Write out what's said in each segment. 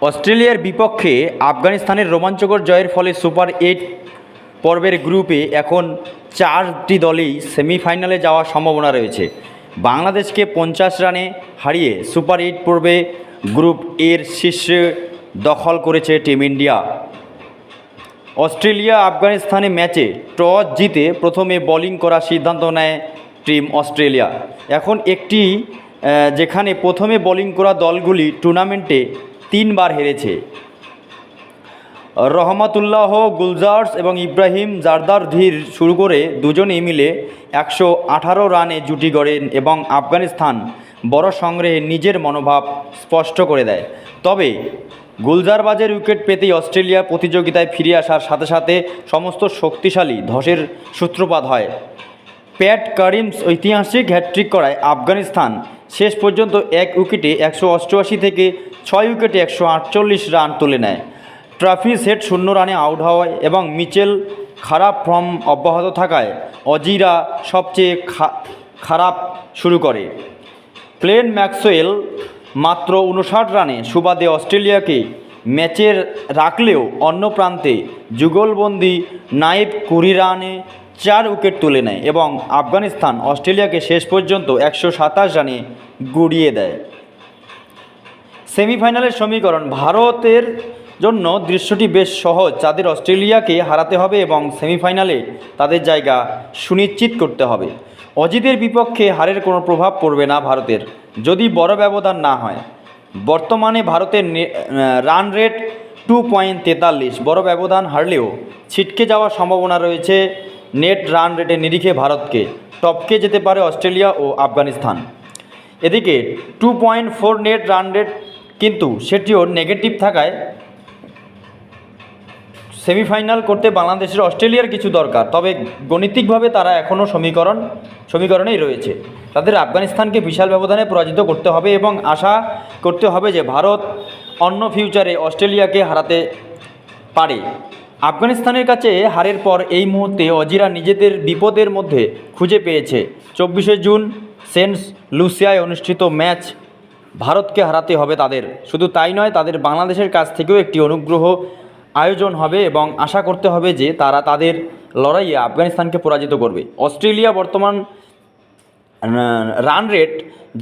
অস্ট্রেলিয়ার বিপক্ষে আফগানিস্তানের রোমাঞ্চকর জয়ের ফলে সুপার 8 পর্বের গ্রুপে এখন 4টি দলই সেমিফাইনালে যাওয়ার সম্ভাবনা রয়েছে। বাংলাদেশকে 50 রানে হারিয়ে সুপার 8 পর্বে গ্রুপ এর শীর্ষে দখল করেছে টিম ইন্ডিয়া। অস্ট্রেলিয়া আফগানিস্তানে ম্যাচে টস জিতে প্রথমে বোলিং করার সিদ্ধান্ত নেয় টিম অস্ট্রেলিয়া। এখন যেখানে প্রথমে বোলিং করা দলগুলি টুর্নামেন্টে 3 বার হেরেছে। রহমতুল্লাহ গুলজার্স এবং ইব্রাহিম জারদার ধীর শুরু করে দুজনেই মিলে 118 রানে জুটি গড়েন এবং আফগানিস্তান বড় সংগ্রহে নিজের মনোভাব স্পষ্ট করে দেয়। তবে গুলজারবাজের উইকেট পেতেই অস্ট্রেলিয়া প্রতিযোগিতায় ফিরে আসার সাথে সাথে সমস্ত শক্তিশালী ধসের সূত্রপাত হয়। প্যাট কামিন্স ঐতিহাসিক হ্যাটট্রিক করায় আফগানিস্তান শেষ পর্যন্ত 1 উইকেটে 188 থেকে 6 উইকেটে 148 রান তুলে নেয়। ট্রাভিস হেড 0 রানে আউট হওয়ায় এবং মিচেল খারাপ ফর্ম অব্যাহত থাকায় অজিরা সবচেয়ে খারাপ শুরু করে। গ্লেন ম্যাক্সওয়েল মাত্র 59 রানে সুবাদে অস্ট্রেলিয়াকে ম্যাচে রাখলেও অন্য প্রান্তে যুগলবন্দি নাইব 20 রানে 4 উইকেট তুলে নেয় এবং আফগানিস্তান অস্ট্রেলিয়াকে শেষ পর্যন্ত 127 রানে গুড়িয়ে দেয়। সেমিফাইনালের সমীকরণ ভারতের জন্য দৃশ্যটি বেশ সহজ। তাদের অস্ট্রেলিয়াকে হারাতে হবে এবং সেমিফাইনালে তাদের জায়গা সুনিশ্চিত করতে হবে। অজিদের বিপক্ষে হারের কোনো প্রভাব পড়বে না ভারতের, যদি বড় ব্যবধান না হয়। বর্তমানে ভারতের রান রেট 2.43। বড় ব্যবধান হারলেও ছিটকে যাওয়ার সম্ভাবনা রয়েছে। নেট রান রেটের নিরিখে ভারতকে টপকে যেতে পারে অস্ট্রেলিয়া ও আফগানিস্তান। এদিকে 2.4 নেট রান রেট, কিন্তু সেটিও নেগেটিভ থাকায় সেমিফাইনাল করতে বাংলাদেশের অস্ট্রেলিয়ার কিছু দরকার। তবে গাণিতিকভাবে তারা এখনও সমীকরণেই রয়েছে। তাদের আফগানিস্তানকে বিশাল ব্যবধানে পরাজিত করতে হবে এবং আশা করতে হবে যে ভারত অন্য ফিউচারে অস্ট্রেলিয়াকে হারাতে পারে। আফগানিস্তানের কাছে হারের পর এই মুহূর্তে অজিরা নিজেদের বিপদের মধ্যে খুঁজে পেয়েছে। 24 জুন সেন্ট লুসিয়ায় অনুষ্ঠিত ম্যাচ ভারতকে হারাতে হবে তাদের। শুধু তাই নয়, তাদের বাংলাদেশের কাছ থেকেও একটি অনুগ্রহ আয়োজন হবে এবং আশা করতে হবে যে তারা তাদের লড়াইয়ে আফগানিস্তানকে পরাজিত করবে। অস্ট্রেলিয়া বর্তমান রান রেট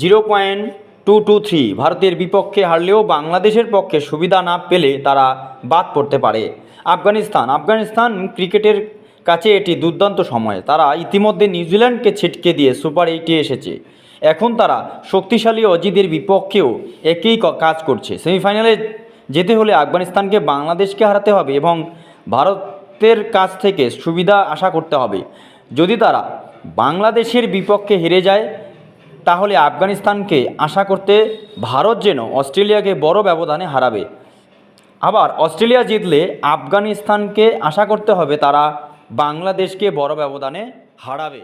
0.223। ভারতের বিপক্ষে হারলেও বাংলাদেশের পক্ষে সুবিধা না পেলে তারা বাদ পড়তে পারে। আফগানিস্তান ক্রিকেটের কাছে এটি দুর্দান্ত সময়। তারা ইতিমধ্যে নিউজিল্যান্ডকে ছিটকে দিয়ে সুপার 8-এ এসেছে। এখন তারা শক্তিশালী অজিদের বিপক্ষেও একই কাজ করছে। সেমিফাইনালে যেতে হলে আফগানিস্তানকে বাংলাদেশকে হারাতে হবে এবং ভারতের কাছ থেকে সুবিধা আশা করতে হবে। যদি তারা বাংলাদেশের বিপক্ষে হেরে যায় তাহলে আফগানিস্তানকে আশা করতে ভারত যেন অস্ট্রেলিয়াকে বড় ব্যবধানে হারাবে। আবার অস্ট্রেলিয়া জিতলে আফগানিস্তানকে আশা করতে হবে তারা বাংলাদেশকে বড় ব্যবধানে হারাবে।